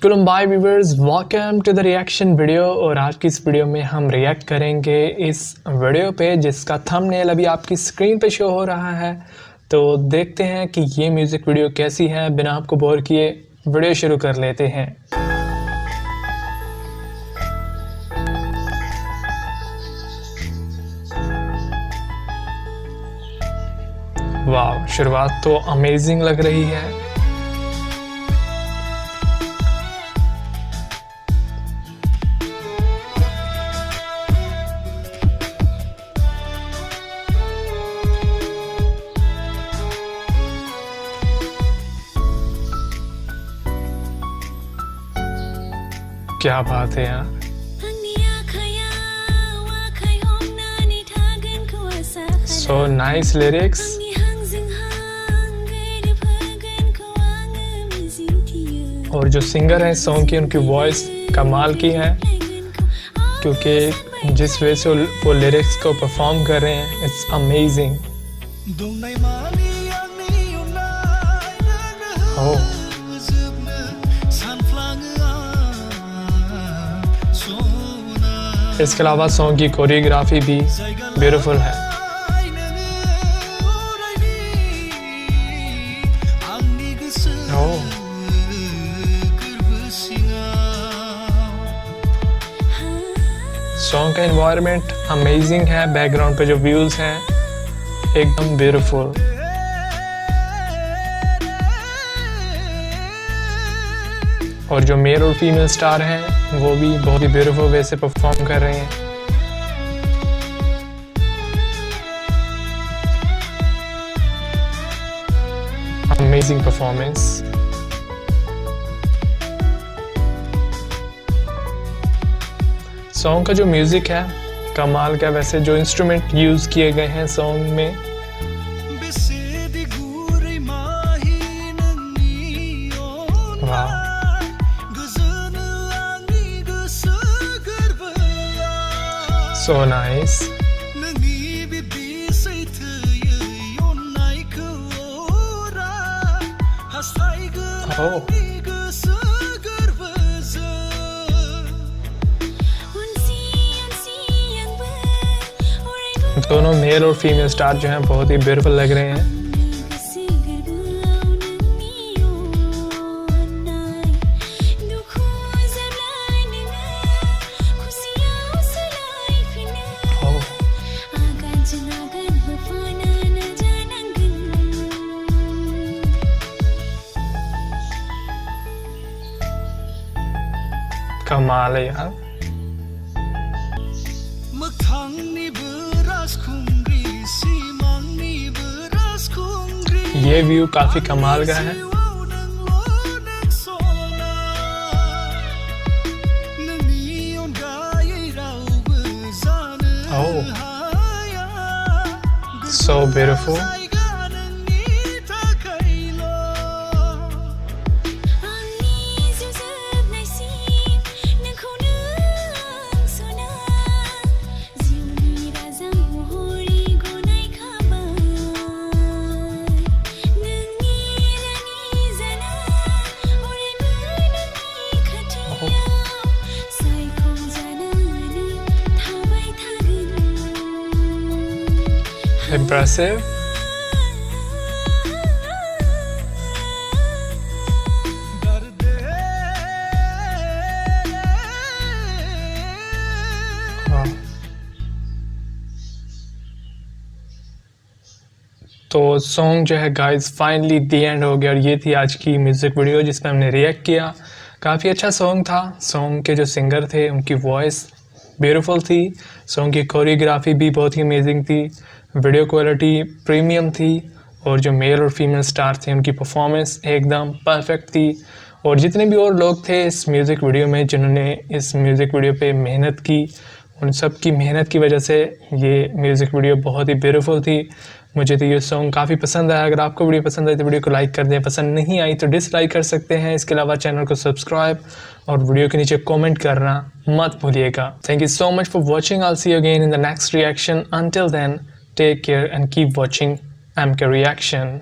कुलम्बाई viewers, welcome to the reaction video. और आज की इस वीडियो में हम रिएक्ट करेंगे इस वीडियो पे जिसका थंबनेल अभी आपकी स्क्रीन पे शो हो रहा है। तो देखते हैं कि ये म्यूज़िक वीडियो कैसी है। बिना आपको बोर किए वीडियो शुरू कर लेते हैं। वाह, शुरुआत तो अमेजिंग लग रही है। क्या बात है यार। So nice lyrics। और जो सिंगर है सॉन्ग की, उनकी वॉइस कमाल की है, क्योंकि जिस वे से वो लिरिक्स को परफॉर्म कर रहे हैं, इट्स अमेजिंग। ओह, इसके अलावा सॉन्ग की कोरियोग्राफी भी ब्यूटीफुल है। सॉन्ग का एनवायरनमेंट अमेजिंग है, बैकग्राउंड पे जो व्यूज हैं एकदम ब्यूटीफुल। और जो मेल और फीमेल स्टार हैं वो भी बहुत ही ब्यूटीफुल वे से परफॉर्म कर रहे हैं। Amazing performance. सॉन्ग का जो म्यूजिक है कमाल का। वैसे जो इंस्ट्रूमेंट यूज किए गए हैं सॉन्ग में, वाह, so nice। Oh, दोनों मेल और फीमेल स्टार जो हैं बहुत ही ब्यूटीफुल लग रहे हैं। कमाल है यार। ये व्यू काफी कमाल का है। ओह, so beautiful। Impressive। तो सॉन्ग जो है गाइस फाइनली दी एंड हो गया। और ये थी आज की म्यूज़िक वीडियो जिसमें हमने रिएक्ट किया। काफ़ी अच्छा सॉन्ग था। सॉन्ग के जो सिंगर थे उनकी वॉइस ब्यूटीफुल थी। सॉन्ग की कोरियोग्राफी भी बहुत ही अमेजिंग थी। वीडियो क्वालिटी प्रीमियम थी। और जो मेल और फीमेल स्टार थे उनकी परफॉर्मेंस एकदम परफेक्ट थी। और जितने भी और लोग थे इस म्यूज़िक वीडियो में जिन्होंने इस म्यूज़िक वीडियो पे मेहनत की, उन सब की मेहनत की वजह से ये म्यूज़िक वीडियो बहुत ही ब्यूटीफुल थी। मुझे तो ये सॉन्ग काफ़ी पसंद आया। अगर आपको वीडियो पसंद आई तो वीडियो को लाइक कर दें, पसंद नहीं आई तो डिसलाइक कर सकते हैं। इसके अलावा चैनल को सब्सक्राइब और वीडियो के नीचे कमेंट करना मत भूलिएगा। Thank you so much for watching. I will see you again in the next reaction. Until then, take care and keep watching MK Reaction।